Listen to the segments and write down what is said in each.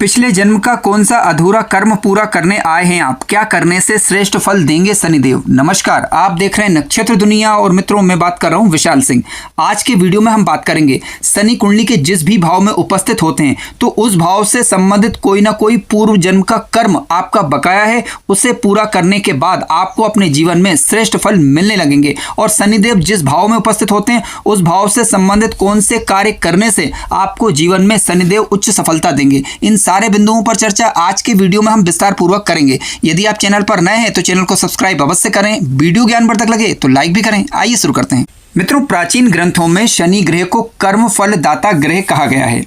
पिछले जन्म का कौन सा अधूरा कर्म पूरा करने आए हैं आप? क्या करने से श्रेष्ठ फल देंगे शनिदेव? नमस्कार, आप देख रहे हैं नक्षत्र दुनिया और मित्रों मैं बात कर रहा हूं विशाल सिंह। आज के वीडियो में हम बात करेंगे शनि कुंडली के जिस भी भाव में उपस्थित होते हैं तो उस भाव से संबंधित कोई ना कोई पूर्व जन्म का कर्म आपका बकाया है, उसे पूरा करने के बाद आपको अपने जीवन में श्रेष्ठ फल मिलने लगेंगे। और शनिदेव जिस भाव में उपस्थित होते हैं उस भाव से संबंधित कौन से कार्य करने से आपको जीवन में शनिदेव उच्च सफलता देंगे, इन सारे बिंदुओं पर चर्चा आज के वीडियो में हम विस्तार पूर्वक करेंगे। यदि आप चैनल पर नए हैं तो चैनल को सब्सक्राइब अवश्य करें, वीडियो ज्ञानवर्धक लगे तो लाइक भी करें। आइए शुरू करते हैं। मित्रों, प्राचीन ग्रंथों में शनि ग्रह को कर्म फल दाता ग्रह कहा गया है,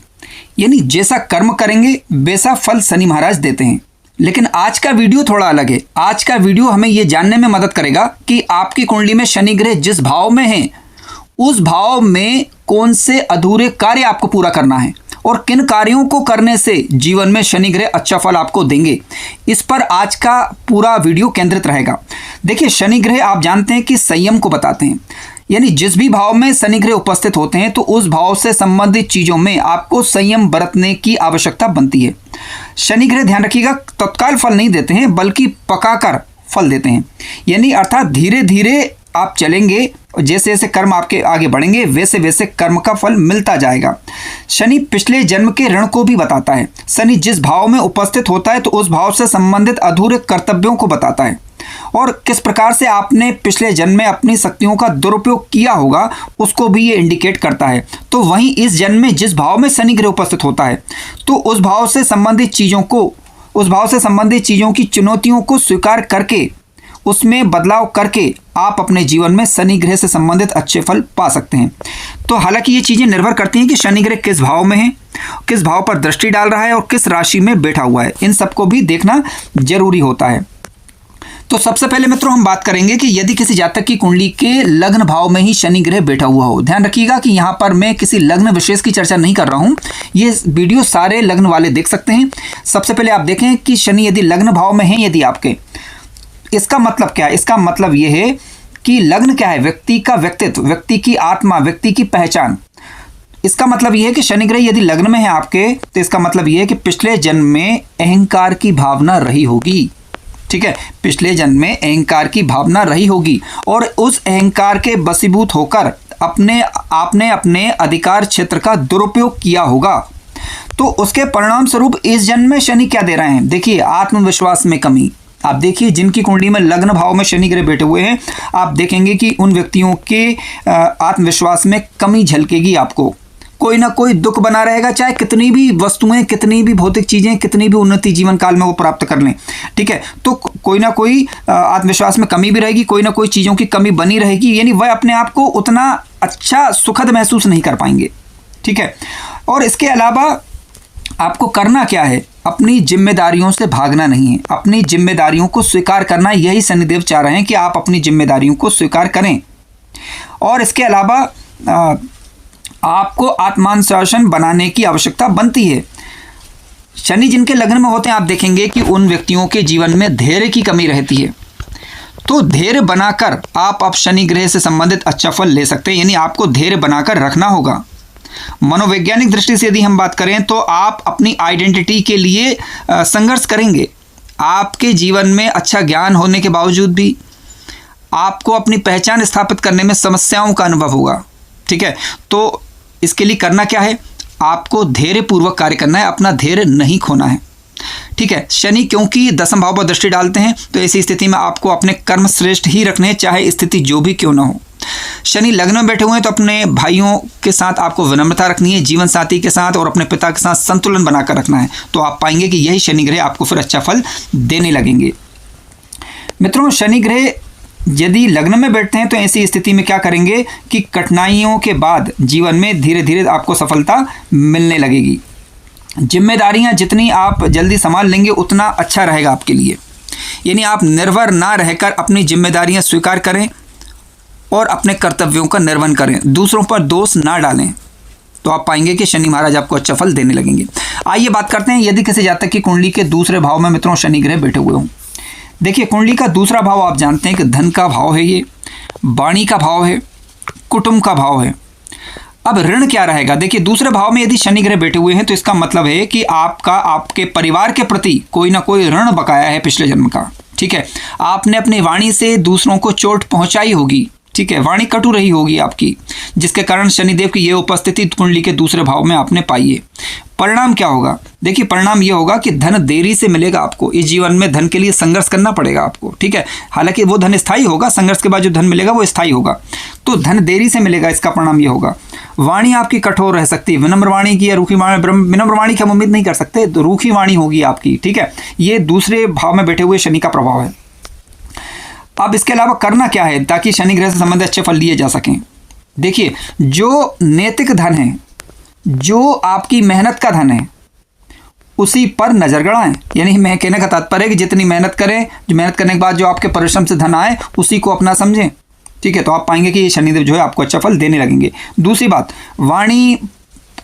यानी जैसा कर्म करेंगे वैसा फल शनि महाराज देते हैं। लेकिन आज का वीडियो थोड़ा अलग है। आज का वीडियो हमें यह जानने में मदद करेगा कि आपकी कुंडली में शनि ग्रह जिस भाव में है उस भाव में कौन से अधूरे कार्य आपको पूरा करना है और किन कार्यों को करने से जीवन में शनि ग्रह अच्छा फल आपको देंगे। इस पर आज का पूरा वीडियो केंद्रित रहेगा। देखिए, शनि ग्रह आप जानते हैं कि संयम को बताते हैं, यानी जिस भी भाव में शनि ग्रह उपस्थित होते हैं तो उस भाव से संबंधित चीज़ों में आपको संयम बरतने की आवश्यकता बनती है। शनि ग्रह, ध्यान रखिएगा, तत्काल फल नहीं देते हैं बल्कि पकाकर फल देते हैं, यानी अर्थात धीरे धीरे आप चलेंगे, जैसे जैसे कर्म आपके आगे बढ़ेंगे वैसे वैसे कर्म का फल मिलता जाएगा। शनि पिछले जन्म के ऋण को भी बताता है। शनि जिस भाव में उपस्थित होता है तो उस भाव से संबंधित अधूरे कर्तव्यों को बताता है और किस प्रकार से आपने पिछले जन्म में अपनी शक्तियों का दुरुपयोग किया होगा उसको भी ये इंडिकेट करता है। तो वहीं इस जन्म में जिस भाव में शनि ग्रह उपस्थित होता है तो उस भाव से संबंधित चीज़ों की चुनौतियों को स्वीकार करके उसमें बदलाव करके आप अपने जीवन में शनि ग्रह से संबंधित अच्छे फल पा सकते हैं। तो हालांकि ये चीज़ें निर्भर करती हैं कि शनि ग्रह किस भाव में है, किस भाव पर दृष्टि डाल रहा है और किस राशि में बैठा हुआ है, इन सबको भी देखना जरूरी होता है। तो सबसे पहले मित्रों हम बात करेंगे कि यदि किसी जातक की कुंडली के लग्न भाव में ही शनि ग्रह बैठा हुआ हो। ध्यान रखिएगा कि यहाँ पर मैं किसी लग्न विशेष की चर्चा नहीं कर रहा हूँ, ये वीडियो सारे लग्न वाले देख सकते हैं। सबसे पहले आप देखें कि शनि यदि लग्न भाव में है, यदि आपके, इसका मतलब क्या है? इसका मतलब यह है कि लग्न क्या है? व्यक्ति का व्यक्तित्व, व्यक्ति की आत्मा, व्यक्ति की पहचान। इसका मतलब यह है कि शनि ग्रह यदि लग्न में है आपके तो इसका मतलब यह है कि पिछले जन्म में अहंकार की भावना रही होगी। ठीक है, पिछले जन्म में अहंकार की भावना रही होगी और उस अहंकार के वशीभूत होकर आपने अपने अधिकार क्षेत्र का दुरुपयोग किया होगा। तो उसके परिणाम स्वरूप इस जन्म में शनि क्या दे रहे हैं? देखिए, आत्मविश्वास में कमी। आप देखिए, जिनकी कुंडली में लग्न भाव में शनि ग्रह बैठे हुए हैं आप देखेंगे कि उन व्यक्तियों के आत्मविश्वास में कमी झलकेगी। आपको कोई ना कोई दुख बना रहेगा, चाहे कितनी भी वस्तुएं, कितनी भी भौतिक चीज़ें, कितनी भी उन्नति जीवन काल में वो प्राप्त कर लें। ठीक है, तो कोई ना कोई आत्मविश्वास में कमी भी रहेगी, कोई ना कोई चीज़ों की कमी बनी रहेगी, यानी वह अपने आप को उतना अच्छा सुखद महसूस नहीं कर पाएंगे। ठीक है, और इसके अलावा आपको करना क्या है? अपनी जिम्मेदारियों से भागना नहीं है, अपनी जिम्मेदारियों को स्वीकार करना। यही शनिदेव चाह रहे हैं कि आप अपनी जिम्मेदारियों को स्वीकार करें। और इसके अलावा आपको आत्मानुशासन बनाने की आवश्यकता बनती है। शनि जिनके लग्न में होते हैं आप देखेंगे कि उन व्यक्तियों के जीवन में धैर्य की कमी रहती है। तो धैर्य बनाकर आप अब शनि ग्रह से संबंधित अच्छा फल ले सकते हैं, यानी आपको धैर्य बनाकर रखना होगा। मनोवैज्ञानिक दृष्टि से यदि हम बात करें तो आप अपनी आइडेंटिटी के लिए संघर्ष करेंगे। आपके जीवन में अच्छा ज्ञान होने के बावजूद भी आपको अपनी पहचान स्थापित करने में समस्याओं का अनुभव होगा। ठीक है, तो इसके लिए करना क्या है? आपको धैर्यपूर्वक कार्य करना है, अपना धैर्य नहीं खोना है। ठीक है, शनि क्योंकि दसम भाव पर दृष्टि डालते हैं तो ऐसी स्थिति में आपको अपने कर्म श्रेष्ठ ही रखने हैं, चाहे स्थिति जो भी क्यों ना हो। शनि लग्न में बैठे हुए हैं तो अपने भाइयों के साथ आपको विनम्रता रखनी है, जीवन साथी के साथ और अपने पिता के साथ संतुलन बनाकर रखना है। तो आप पाएंगे कि यही शनि ग्रह आपको फिर अच्छा फल देने लगेंगे। मित्रों, शनि ग्रह यदि लग्न में बैठते हैं तो ऐसी स्थिति में क्या करेंगे कि कठिनाइयों के बाद जीवन में धीरे धीरे आपको सफलता मिलने लगेगी। जिम्मेदारियां जितनी आप जल्दी संभाल लेंगे उतना अच्छा रहेगा आपके लिए, यानी आप निर्भर ना रहकर अपनी जिम्मेदारियां स्वीकार करें और अपने कर्तव्यों का निर्वहन करें, दूसरों पर दोष ना डालें, तो आप पाएंगे कि शनि महाराज आपको अच्छा फल देने लगेंगे। आइए बात करते हैं यदि किसी जातक की कुंडली के दूसरे भाव में मित्रों शनि ग्रह बैठे हुए हों। देखिए, कुंडली का दूसरा भाव आप जानते हैं कि धन का भाव है, ये वाणी का भाव है, कुटुंब का भाव है। अब ऋण क्या रहेगा? देखिए, दूसरे भाव में यदि शनि ग्रह बैठे हुए हैं तो इसका मतलब है कि आपका आपके परिवार के प्रति कोई ना कोई ऋण बकाया है पिछले जन्म का। ठीक है, आपने अपनी वाणी से दूसरों को चोट पहुंचाई होगी। ठीक है, वाणी कटु रही होगी आपकी, जिसके कारण शनिदेव की ये उपस्थिति कुंडली के दूसरे भाव में आपने पाई है। परिणाम क्या होगा? देखिए, परिणाम ये होगा कि धन देरी से मिलेगा आपको। इस जीवन में धन के लिए संघर्ष करना पड़ेगा आपको। ठीक है, हालांकि वो धन स्थायी होगा, संघर्ष के बाद जो धन मिलेगा वो स्थायी होगा, तो धन देरी से मिलेगा। इसका परिणाम ये होगा। वाणी आपकी कठोर रह सकती है, विनम्र वाणी की या रूखी वाणी। विनम्र वाणी की हम उम्मीद नहीं कर सकते, तो रूखी वाणी होगी आपकी। ठीक है, ये दूसरे भाव में बैठे हुए शनि का प्रभाव है। अब इसके अलावा करना क्या है ताकि शनि ग्रह से संबंधित अच्छे फल लिए जा सकें? देखिए, जो नैतिक धन है, जो आपकी मेहनत का धन है, उसी पर नजर गड़ाएं। यानी मैं कहने का तात्पर्य है कि जितनी मेहनत करें, जो मेहनत करने के बाद जो आपके परिश्रम से धन आए, उसी को अपना समझें। ठीक है, तो आप पाएंगे कि ये शनिदेव जो है आपको अच्छा फल देने लगेंगे। दूसरी बात, वाणी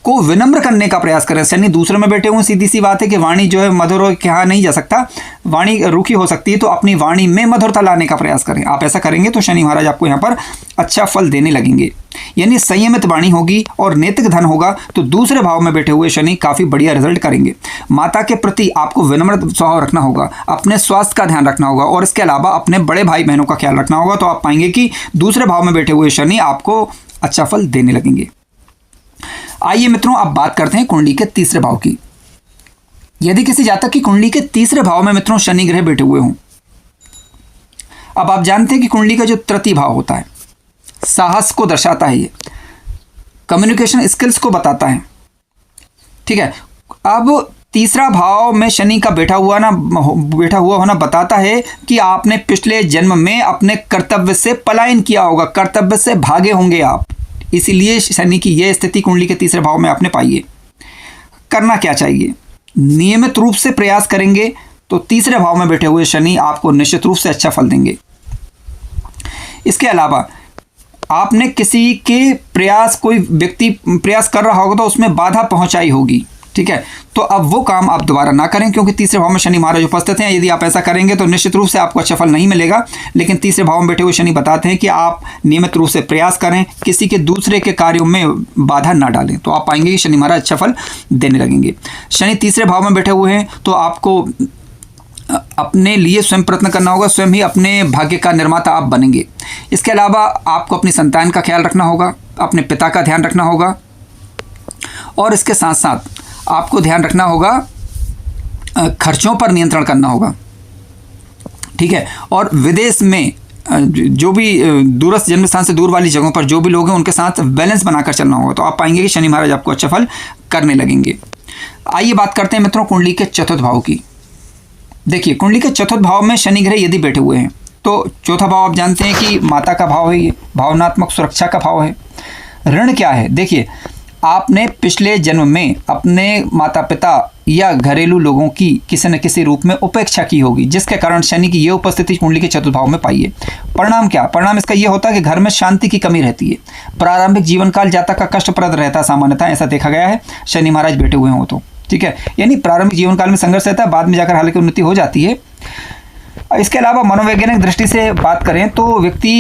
को विनम्र करने का प्रयास करें। शनि दूसरे में बैठे हुए, सीधी सी बात है कि वाणी जो है मधुर के यहाँ नहीं जा सकता, वाणी रूखी हो सकती है, तो अपनी वाणी में मधुरता लाने का प्रयास करें। आप ऐसा करेंगे तो शनि महाराज आपको यहाँ पर अच्छा फल देने लगेंगे। यानी संयमित वाणी होगी और नैतिक धन होगा, तो दूसरे भाव में बैठे हुए शनि काफ़ी बढ़िया रिजल्ट करेंगे। माता के प्रति आपको विनम्र स्वभाव रखना होगा, अपने स्वास्थ्य का ध्यान रखना होगा, और इसके अलावा अपने बड़े भाई बहनों का ख्याल रखना होगा। तो आप पाएंगे कि दूसरे भाव में बैठे हुए शनि आपको अच्छा फल देने लगेंगे। आइए मित्रों, अब बात करते हैं कुंडली के तीसरे भाव की। यदि किसी जातक की कुंडली के तीसरे भाव में मित्रों शनि ग्रह बैठे हुए हों, अब आप जानते हैं कि कुंडली का जो तृतीय भाव होता है, साहस को दर्शाता है, ये कम्युनिकेशन स्किल्स को बताता है। ठीक है, अब तीसरा भाव में शनि का बैठा हुआ होना बताता है कि आपने पिछले जन्म में अपने कर्तव्य से पलायन किया होगा, कर्तव्य से भागे होंगे आप, इसीलिए शनि की यह स्थिति कुंडली के तीसरे भाव में आपने पाई है। करना क्या चाहिए? नियमित रूप से प्रयास करेंगे तो तीसरे भाव में बैठे हुए शनि आपको निश्चित रूप से अच्छा फल देंगे। इसके अलावा आपने किसी के प्रयास, कोई व्यक्ति प्रयास कर रहा होगा तो उसमें बाधा पहुंचाई होगी। ठीक है, तो अब वो काम आप दोबारा ना करें, क्योंकि तीसरे भाव में शनि महाराज उपस्थित हैं। यदि आप ऐसा करेंगे तो निश्चित रूप से आपको अच्छा फल नहीं मिलेगा। लेकिन तीसरे भाव में बैठे हुए शनि बताते हैं कि आप नियमित रूप से प्रयास करें, किसी के दूसरे के कार्यों में बाधा ना डालें, तो आप पाएंगे कि शनि महाराज अच्छा फल देने लगेंगे। शनि तीसरे भाव में बैठे हुए हैं तो आपको अपने लिए स्वयं प्रयत्न करना होगा, स्वयं ही अपने भाग्य का निर्माता आप बनेंगे। इसके अलावा आपको अपनी संतान का ख्याल रखना होगा, अपने पिता का ध्यान रखना होगा, और इसके साथ साथ आपको ध्यान रखना होगा, खर्चों पर नियंत्रण करना होगा। ठीक है, और विदेश में जो भी दूरस्थ जन्म स्थान से दूर वाली जगहों पर जो भी लोग हैं उनके साथ बैलेंस बनाकर चलना होगा, तो आप पाएंगे कि शनि महाराज आपको अच्छा फल करने लगेंगे। आइए बात करते हैं मित्रों कुंडली के चतुर्थ भाव की। देखिए, कुंडली के चतुर्थ भाव में शनि ग्रह यदि बैठे हुए हैं तो चौथा भाव आप जानते हैं कि माता का भाव है, ये भावनात्मक सुरक्षा का भाव है। ऋण क्या है? देखिए, आपने पिछले जन्म में अपने माता पिता या घरेलू लोगों की किसी न किसी रूप में उपेक्षा की होगी, जिसके कारण शनि की ये उपस्थिति कुंडली के चतुर्थ भाव में पाई है। परिणाम क्या? परिणाम इसका ये होता है कि घर में शांति की कमी रहती है। प्रारंभिक जीवन काल जातक का कष्टप्रद रहता है, सामान्यतः ऐसा देखा गया है शनि महाराज बैठे हुए हों तो। ठीक है, यानी प्रारंभिक जीवन काल में संघर्ष रहता है, बाद में जाकर हालांकि उन्नति हो जाती है। इसके अलावा मनोवैज्ञानिक दृष्टि से बात करें तो व्यक्ति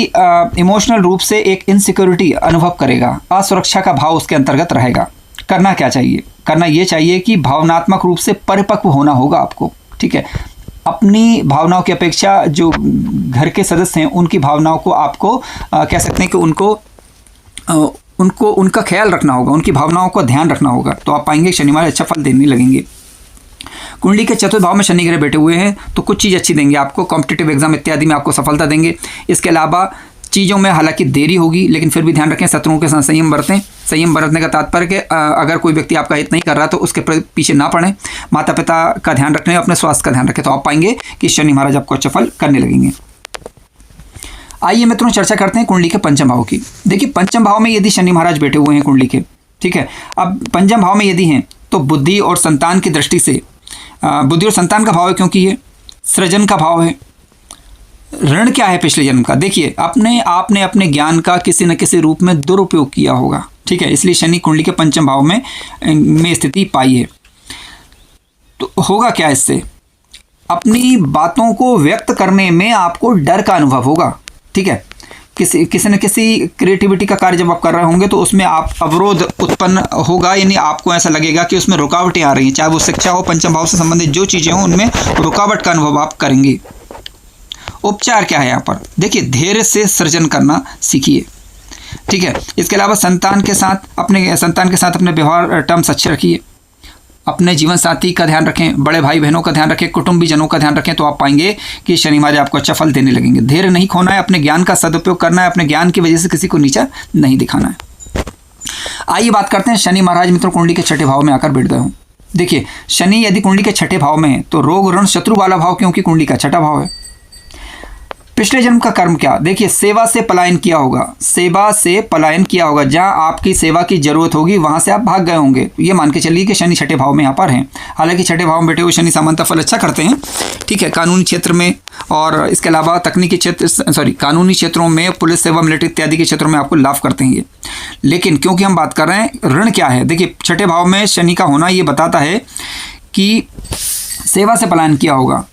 इमोशनल रूप से एक इनसिक्योरिटी अनुभव करेगा, असुरक्षा का भाव उसके अंतर्गत रहेगा। करना क्या चाहिए? करना ये चाहिए कि भावनात्मक रूप से परिपक्व होना होगा आपको। ठीक है, अपनी भावनाओं की अपेक्षा जो घर के सदस्य हैं उनकी भावनाओं को आपको कह सकते हैं कि उनका ख्याल रखना होगा, उनकी भावनाओं का ध्यान रखना होगा, तो आप पाएंगे शनि महाराज अच्छा फल देने लगेंगे। कुंडली के चतुर्थ भाव में शनि ग्रह बैठे हुए हैं तो कुछ चीज़ अच्छी देंगे आपको, कॉम्पिटिटिव एग्जाम इत्यादि में आपको सफलता देंगे। इसके अलावा चीज़ों में हालांकि देरी होगी, लेकिन फिर भी ध्यान रखें, शत्रुओं के साथ संयम बरतें। संयम बरतने का तात्पर्य कि अगर कोई व्यक्ति आपका हित नहीं कर रहा तो उसके पीछे ना पड़ें। माता पिता का ध्यान रखने, अपने स्वास्थ्य का ध्यान रखें, तो आप पाएंगे कि शनि महाराज आपको अच्छा फल करने लगेंगे। आइए मित्रों, चर्चा करते हैं कुंडली के पंचम भाव की। देखिए, पंचम भाव में यदि शनि महाराज बैठे हुए हैं कुंडली के, ठीक है, अब पंचम भाव में यदि हैं तो बुद्धि और संतान की दृष्टि से, बुद्धि और संतान का भाव है क्योंकि ये सृजन का भाव है। ऋण क्या है पिछले जन्म का? देखिए, आपने अपने ज्ञान का किसी न किसी रूप में दुरुपयोग किया होगा। ठीक है, इसलिए शनि कुंडली के पंचम भाव में स्थिति पाई है। तो होगा क्या इससे? अपनी बातों को व्यक्त करने में आपको डर का अनुभव होगा। ठीक है, किसी न किसी क्रिएटिविटी का कार्य जब आप कर रहे होंगे तो उसमें आप अवरोध उत्पन्न होगा, यानी आपको ऐसा लगेगा कि उसमें रुकावटें आ रही हैं, चाहे वो शिक्षा हो, पंचम भाव से संबंधित जो चीज़ें हों उनमें रुकावट का अनुभव आप करेंगे। उपचार क्या है यहाँ पर? देखिए, धैर्य से सृजन करना सीखिए, ठीक है। इसके अलावा संतान के साथ अपने व्यवहार टर्म्स अच्छे रखिए, अपने जीवन साथी का ध्यान रखें, बड़े भाई बहनों का ध्यान रखें, कुटुंबीजनों का ध्यान रखें, तो आप पाएंगे कि शनि महाराज आपको अच्छा फल देने लगेंगे। धैर्य नहीं खोना है, अपने ज्ञान का सदुपयोग करना है, अपने ज्ञान की वजह से किसी को नीचा नहीं दिखाना है। आइए बात करते हैं, शनि महाराज मित्रों कुंडली के छठे भाव में आकर बैठ गए हों। देखिए, शनि यदि कुंडली के छठे भाव में है तो रोग ऋण शत्रु वाला भाव, क्योंकि कुंडली का छठा भाव है। पिछले जन्म का कर्म क्या? देखिए, सेवा से पलायन किया होगा, सेवा से पलायन किया होगा, जहां आपकी सेवा की जरूरत होगी वहां से आप भाग गए होंगे। ये मान के चलिए कि शनि छठे भाव में यहाँ पर हैं। हालांकि छठे भाव में बैठे हुए शनि सामान्यतः फल अच्छा करते हैं, ठीक है, कानूनी क्षेत्र में, और इसके अलावा तकनीकी क्षेत्र कानूनी क्षेत्रों में, पुलिस सेवा, मिलिट्री इत्यादि के क्षेत्रों में आपको लाभ करते हैं ये। लेकिन क्योंकि हम बात कर रहे हैं ऋण क्या है, देखिए छठे भाव में शनि का होना ये बताता है कि सेवा से पलायन किया होगा।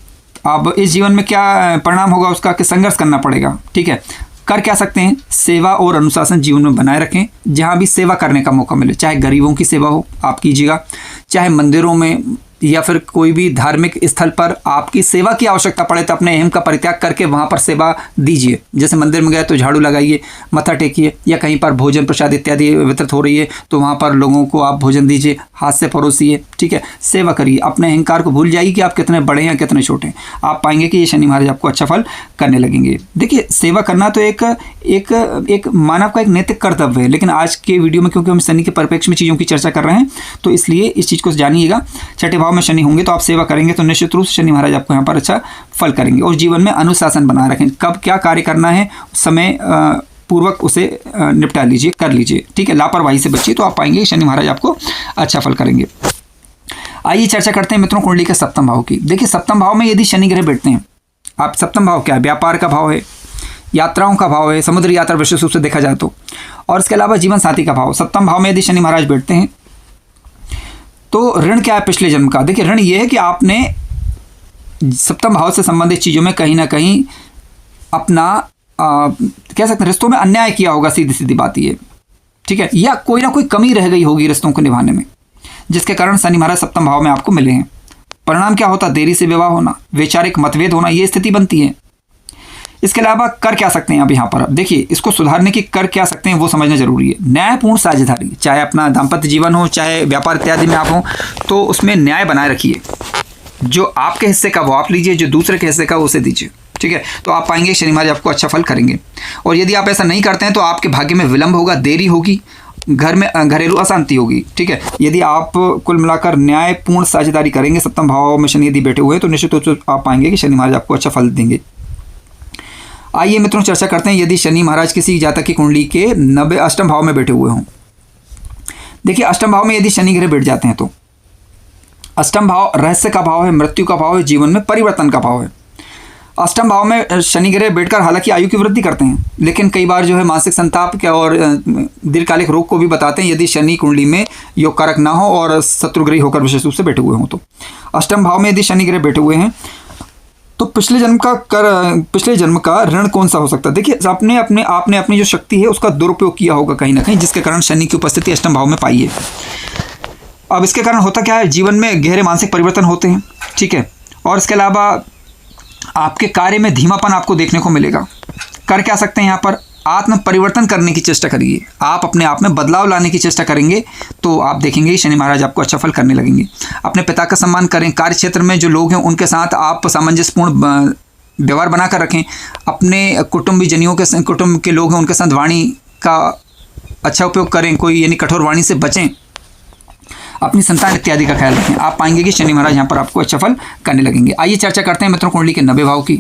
अब इस जीवन में क्या परिणाम होगा उसका, कि संघर्ष करना पड़ेगा, ठीक है। कर क्या सकते हैं? सेवा और अनुशासन जीवन में बनाए रखें। जहाँ भी सेवा करने का मौका मिले, चाहे गरीबों की सेवा हो आप कीजिएगा, चाहे मंदिरों में या फिर कोई भी धार्मिक स्थल पर आपकी सेवा की आवश्यकता पड़े तो अपने अहम का परित्याग करके वहाँ पर सेवा दीजिए। जैसे मंदिर में गए तो झाड़ू लगाइए, मत्था टेकिए, या कहीं पर भोजन प्रसाद इत्यादि वितरित हो रही है तो वहाँ पर लोगों को आप भोजन दीजिए, हाथ से परोसिए, ठीक है। सेवा करिए, अपने अहंकार को भूल जाइए कि आप कितने बड़े हैं कितने छोटे हैं। आप पाएंगे कि ये शनि महाराज आपको अच्छा फल करने लगेंगे। देखिए, सेवा करना तो एक मानव का एक नैतिक कर्तव्य है, लेकिन आज के वीडियो में क्योंकि हम शनि के परिप्रेक्ष्य में चीज़ों की चर्चा कर रहे हैं तो इसलिए इस चीज़ को जानिएगा। छठे भाव में शनि होंगे तो आप सेवा करेंगे तो निश्चित रूप से शनि महाराज आपको यहाँ पर अच्छा फल करेंगे। और जीवन में अनुशासन बनाए रखें, कब क्या कार्य करना है समय पूर्वक उसे निपटा लीजिए, कर लीजिए, ठीक है। लापरवाही से बचिए तो आप पाएंगे शनि महाराज आपको अच्छा फल करेंगे। आइए चर्चा करते हैं मित्रों कुंडली के सप्तम भाव की। देखिए, सप्तम भाव में यदि शनि ग्रह बैठते हैं, आप सप्तम भाव क्या है? व्यापार का भाव है, यात्राओं का भाव है, समुद्र यात्रा विशेष रूप से देखा जाए तो, और इसके अलावा जीवन साथी का भाव। सप्तम भाव में यदि शनि महाराज बैठते हैं तो ऋण क्या है पिछले जन्म का? देखिए, ऋण ये है कि आपने सप्तम भाव से संबंधित चीज़ों में कहीं ना कहीं अपना कह सकते हैं रिश्तों में अन्याय किया होगा, सीधी सीधी बात ये, ठीक है, या कोई ना कोई कमी रह गई होगी रिश्तों को निभाने में, जिसके कारण शनि महाराज सप्तम भाव में आपको मिले हैं। परिणाम क्या होता? देरी से विवाह होना, वैचारिक मतभेद होना, ये स्थिति बनती है। इसके अलावा कर क्या सकते हैं? अब यहाँ पर देखिए, इसको सुधारने की कर क्या सकते हैं वो समझना जरूरी है। न्यायपूर्ण साझेदारी, चाहे अपना दाम्पत्य जीवन हो, चाहे व्यापार इत्यादि में आप हो, तो उसमें न्याय बनाए रखिए। जो आपके हिस्से का वो आप लीजिए, जो दूसरे के हिस्से का उसे दीजिए, ठीक है। तो आप पाएंगे शनि महाराज आपको अच्छा फल करेंगे। और यदि आप ऐसा नहीं करते हैं तो आपके भाग्य में विलंब होगा, देरी होगी, घर में घरेलू अशांति होगी, ठीक है। यदि आप कुल मिलाकर न्यायपूर्ण साझेदारी करेंगे, सप्तम भाव में शनि यदि बैठे हुए हैं तो निश्चित रूप से आप पाएंगे कि शनि महाराज आपको अच्छा फल देंगे। आइए मित्रों चर्चा करते हैं, यदि शनि महाराज किसी जातक की कुंडली के 90 अष्टम भाव में बैठे हुए हों। देखिए, अष्टम भाव में यदि शनि ग्रह बैठ जाते हैं तो अष्टम भाव रहस्य का भाव है, मृत्यु का भाव है, जीवन में परिवर्तन का भाव है। अष्टम भाव में शनि ग्रह बैठकर हालांकि आयु की वृद्धि करते हैं, लेकिन कई बार जो है मानसिक संताप के और दीर्घकालिक रोग को भी बताते हैं, यदि शनि कुंडली में योग कारक ना हो और शत्रुग्रही होकर विशेष रूप से बैठे हुए हों। तो अष्टम भाव में यदि शनि ग्रह बैठे हुए हैं तो पिछले जन्म का ऋण कौन सा हो सकता है? देखिए, आपने अपनी जो शक्ति है उसका दुरुपयोग किया होगा कहीं ना कहीं, जिसके कारण शनि की उपस्थिति अष्टम भाव में पाई है। अब इसके कारण होता क्या है? जीवन में गहरे मानसिक परिवर्तन होते हैं, ठीक है। और इसके अलावा आपके कार्य में धीमापन आपको देखने को मिलेगा। कर क्या सकते हैं यहाँ पर? आत्म परिवर्तन करने की चेष्टा करिए, आप अपने आप में बदलाव लाने की चेष्टा करेंगे तो आप देखेंगे शनि महाराज आपको अच्छा फल करने लगेंगे। अपने पिता का सम्मान करें, कार्य क्षेत्र में जो लोग हैं उनके साथ आप सामंजस्यपूर्ण व्यवहार बनाकर रखें। अपने कुटुंब के लोग हैं उनके साथ वाणी का अच्छा उपयोग करें, कोई यानी कठोर वाणी से बचें। अपनी संतान इत्यादि का ख्याल रखें, आप पाएंगे कि शनि महाराज यहाँ पर आपको अच्छा फल करने लगेंगे। आइए चर्चा करते हैं मित्रों कुंडली के 90 भाव की।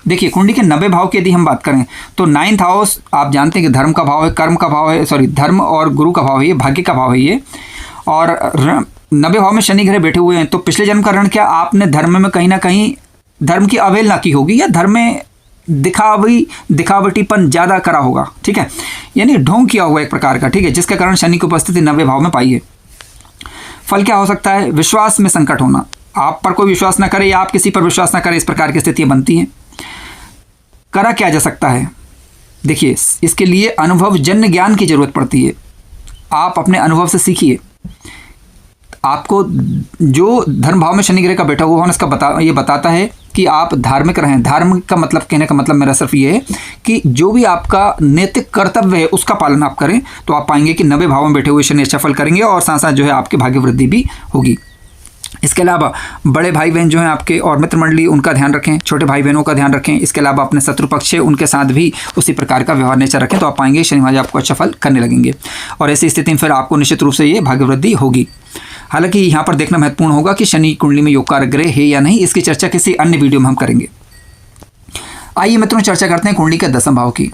देखिए, कुंडली के 90 भाव की यदि हम बात करें तो 9th हाउस आप जानते हैं कि धर्म का भाव है, कर्म का भाव है, धर्म और गुरु का भाव है, ये भाग्य का भाव है ये। और 90 भाव में शनि ग्रह बैठे हुए हैं तो पिछले जन्म का ऋण क्या? आपने धर्म में कहीं ना कहीं धर्म की अवहेलना की होगी, या धर्म में दिखावटीपन ज़्यादा करा होगा, ठीक है, यानी ढोंग किया होगा एक प्रकार का, ठीक है, जिसके कारण शनि की उपस्थिति 90 भाव में पाई है। फल क्या हो सकता है? विश्वास में संकट होना, आप पर कोई विश्वास ना करे या आप किसी पर विश्वास ना करें, इस प्रकार की स्थितियाँ बनती हैं। करा क्या जा सकता है? देखिए, इसके लिए अनुभवजन्य ज्ञान की जरूरत पड़ती है। आप अपने अनुभव से सीखिए। आपको जो धर्म भाव में शनि ग्रह का बैठा हुआ होना इसका ये बताता है कि आप धार्मिक रहें। धार्मिक का मतलब, कहने का मतलब मेरा सिर्फ ये है कि जो भी आपका नैतिक कर्तव्य है उसका पालन आप करें, तो आप पाएंगे कि 90 भाव में बैठे हुए शनि अच्छा फल करेंगे और साथ साथ जो है आपकी भाग्य वृद्धि भी होगी। इसके अलावा बड़े भाई बहन जो हैं आपके और मित्र मंडली, उनका ध्यान रखें। छोटे भाई बहनों का ध्यान रखें। इसके अलावा अपने शत्रु पक्ष है उनके साथ भी उसी प्रकार का व्यवहार नेचर रखें, तो आप पाएंगे शनि महाराज आपको अच्छा फल करने लगेंगे और ऐसी स्थिति में फिर आपको निश्चित रूप से ये भाग्य वृद्धि होगी। हालांकि यहाँ पर देखना महत्वपूर्ण होगा कि शनि कुंडली में योगकारक ग्रह है या नहीं, इसकी चर्चा किसी अन्य वीडियो में हम करेंगे। आइए मित्रों, चर्चा करते हैं कुंडली के दसम भाव की।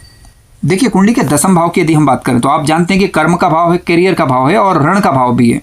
देखिए, कुंडली के दसम भाव की यदि हम बात करें तो आप जानते हैं कि कर्म का भाव है, करियर का भाव है और ऋण का भाव भी है।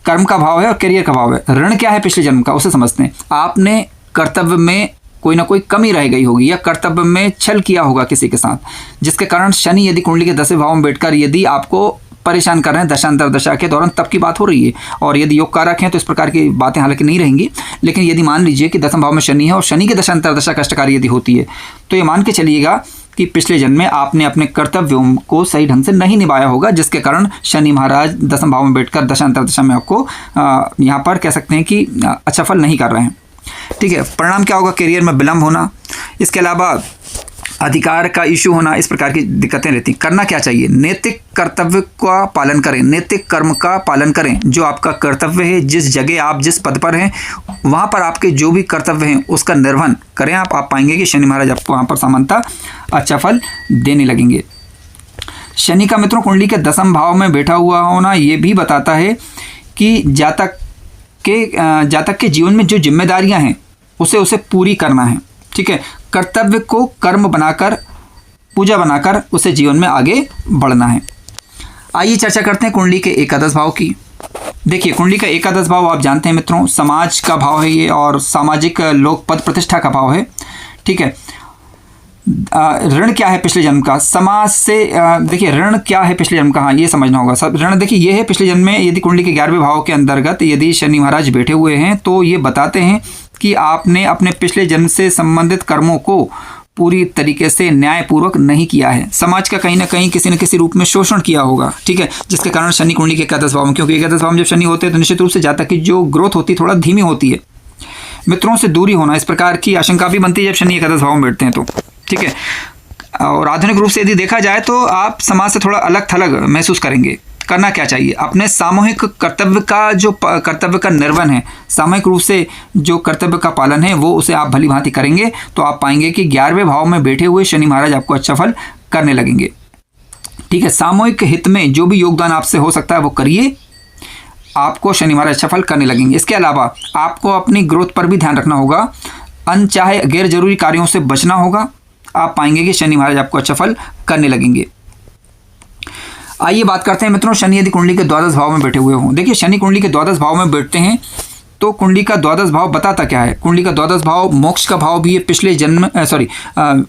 कर्म का भाव है और करियर का भाव है। ऋण क्या है पिछले जन्म का, उसे समझते हैं। आपने कर्तव्य में कोई ना कोई कमी रह गई होगी या कर्तव्य में छल किया होगा किसी के साथ, जिसके कारण शनि यदि कुंडली के 10वें भाव में बैठकर यदि आपको परेशान कर रहे हैं दशांतर दशा के दौरान, तब की बात हो रही है। और यदि योग कारक हैं तो इस प्रकार की बातें हालांकि नहीं रहेंगी, लेकिन यदि मान लीजिए कि 10वें भाव में शनि है और शनि की दशांतर दशा कष्टकारी यदि होती है, तो ये मान के चलिएगा कि पिछले जन्म में आपने अपने कर्तव्यों को सही ढंग से नहीं निभाया होगा, जिसके कारण शनि महाराज 10वें भाव में बैठकर दशांतर दशा में आपको यहाँ पर कह सकते हैं कि अच्छा फल नहीं कर रहे हैं। ठीक है, परिणाम क्या होगा? करियर में विलंब होना, इसके अलावा अधिकार का इशू होना, इस प्रकार की दिक्कतें रहती। करना क्या चाहिए? नैतिक कर्तव्य का पालन करें, नैतिक कर्म का पालन करें। जो आपका कर्तव्य है, जिस जगह आप जिस पद पर हैं वहाँ पर आपके जो भी कर्तव्य हैं उसका निर्वहन करें। आप पाएंगे कि शनि महाराज आपको वहाँ पर सामान्यतः अच्छा फल देने लगेंगे। शनि का मित्रों कुंडली के 10वें भाव में बैठा हुआ होना ये भी बताता है कि जातक के जीवन में जो जिम्मेदारियां हैं उसे पूरी करना है। ठीक है, कर्तव्य को कर्म बनाकर, पूजा बनाकर उसे जीवन में आगे बढ़ना है। आइए चर्चा करते हैं कुंडली के एकादश भाव की। देखिए, कुंडली का एकादश भाव आप जानते हैं मित्रों, समाज का भाव है ये और सामाजिक लोक पद प्रतिष्ठा का भाव है। ठीक है, ऋण क्या है पिछले जन्म का, समाज से देखिए ऋण क्या है पिछले जन्म का, हाँ ये समझना होगा सब। ऋण देखिए ये है पिछले जन्म में यदि कुंडली के 11वें भाव के अंतर्गत यदि शनि महाराज बैठे हुए हैं तो ये बताते हैं कि आपने अपने पिछले जन्म से संबंधित कर्मों को पूरी तरीके से न्यायपूर्वक नहीं किया है। समाज का कहीं ना कहीं किसी न किसी रूप में शोषण किया होगा। ठीक है, जिसके कारण शनि कुंडली के एकादश भाव में, क्योंकि एकादश भाव में जब शनि होते हैं तो निश्चित रूप से जातक की जो ग्रोथ होती है थोड़ा धीमी होती है। मित्रों से दूरी होना, इस प्रकार की आशंका भी बनती है जब शनि एकादश भाव में बैठते हैं तो। ठीक है, और आधुनिक रूप से यदि देखा जाए तो आप समाज से थोड़ा अलग थलग महसूस करेंगे। करना क्या चाहिए? अपने सामूहिक कर्तव्य का जो कर्तव्य का निर्वहन है, सामूहिक रूप से जो कर्तव्य का पालन है वो उसे आप भली भांति करेंगे तो आप पाएंगे कि 11वें भाव में बैठे हुए शनि महाराज आपको अच्छा फल करने लगेंगे। ठीक है, सामूहिक हित में जो भी योगदान आपसे हो सकता है वो करिए, आपको शनि महाराज अच्छा फल करने लगेंगे। इसके अलावा आपको अपनी ग्रोथ पर भी ध्यान रखना होगा, अनचाहे गैर जरूरी कार्यों से बचना होगा। आप पाएंगे कि शनि महाराज आपको अच्छा फल करने लगेंगे। आइए बात करते हैं मित्रों, शनि यदि कुंडली के द्वादश भाव में बैठे हुए हों। देखिए, शनि कुंडली के द्वादश भाव में बैठते हैं तो कुंडली का द्वादश भाव बताता क्या है? कुंडली का द्वादश भाव मोक्ष का भाव भी है, पिछले जन्म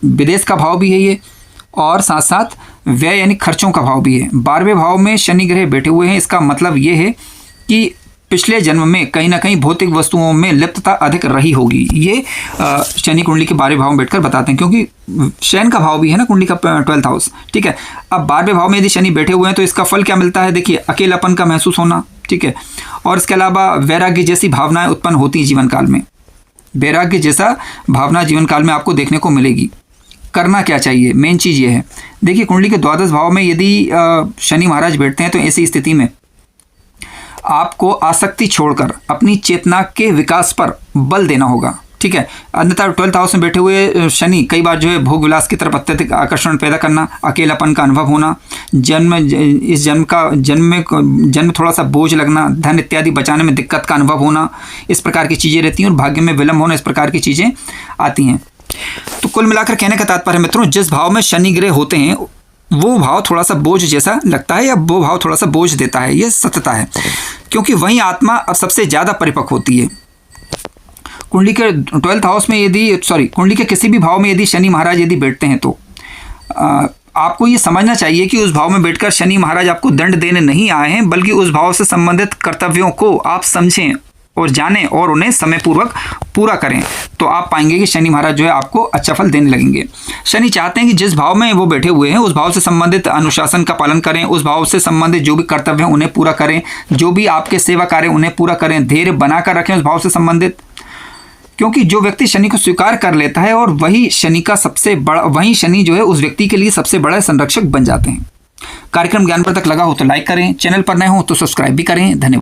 विदेश का भाव भी है ये, और साथ साथ व्यय यानी खर्चों का भाव भी है। 12वें भाव में शनि ग्रह बैठे हुए हैं, इसका मतलब ये है कि पिछले जन्म में कहीं ना कहीं भौतिक वस्तुओं में लिप्तता अधिक रही होगी। ये शनि कुंडली के 12वें भाव में बैठकर बताते हैं, क्योंकि शयन का भाव भी है ना कुंडली का 12th हाउस। ठीक है, अब 12वें भाव में यदि शनि बैठे हुए हैं तो इसका फल क्या मिलता है? देखिए, अकेलापन का महसूस होना। ठीक है, और इसके अलावा वैराग्य जैसी भावनाएं उत्पन्न होती हैं जीवन काल में। वैराग्य जैसा भावना जीवन काल में आपको देखने को मिलेगी। करना क्या चाहिए? मेन चीज़ ये है, देखिए कुंडली के द्वादश भाव में यदि शनि महाराज बैठते हैं तो ऐसी स्थिति में आपको आसक्ति छोड़कर अपनी चेतना के विकास पर बल देना होगा। ठीक है, अन्यथा 12th हाउस में बैठे हुए शनि कई बार जो है भोग विलास की तरफ अत्यधिक आकर्षण पैदा करना, अकेलापन का अनुभव होना, जन्म थोड़ा सा बोझ लगना, धन इत्यादि बचाने में दिक्कत का अनुभव होना, इस प्रकार की चीज़ें रहती हैं और भाग्य में विलंब होना, इस प्रकार की चीज़ें आती हैं। तो कुल मिलाकर कहने का तात्पर्य मित्रों, जिस भाव में शनि ग्रह होते हैं वो भाव थोड़ा सा बोझ जैसा लगता है या वो भाव थोड़ा सा बोझ देता है, ये सत्यता है, क्योंकि वहीं आत्मा अब सबसे ज़्यादा परिपक्व होती है। कुंडली के 12th हाउस में कुंडली के किसी भी भाव में यदि शनि महाराज यदि बैठते हैं तो आपको ये समझना चाहिए कि उस भाव में बैठकर शनि महाराज आपको दंड देने नहीं आए हैं, बल्कि उस भाव से संबंधित कर्तव्यों को आप समझें और जानें और उन्हें समय पूर्वक पूरा करें, तो आप पाएंगे कि शनि महाराज जो है आपको अच्छा फल देने लगेंगे। शनि चाहते हैं कि जिस भाव में वो बैठे हुए हैं उस भाव से संबंधित अनुशासन का पालन करें, उस भाव से संबंधित जो भी कर्तव्य हैं उन्हें पूरा करें, जो भी आपके सेवा कार्य उन्हें पूरा करें, धैर्य बनाकर रखें उस भाव से संबंधित, क्योंकि जो व्यक्ति शनि को स्वीकार कर लेता है और वही शनि जो है उस व्यक्ति के लिए सबसे बड़ा संरक्षक बन जाते हैं। कार्यक्रम ज्ञानप्रद लगा हो तो लाइक करें, चैनल पर नए हो तो सब्सक्राइब भी करें। धन्यवाद।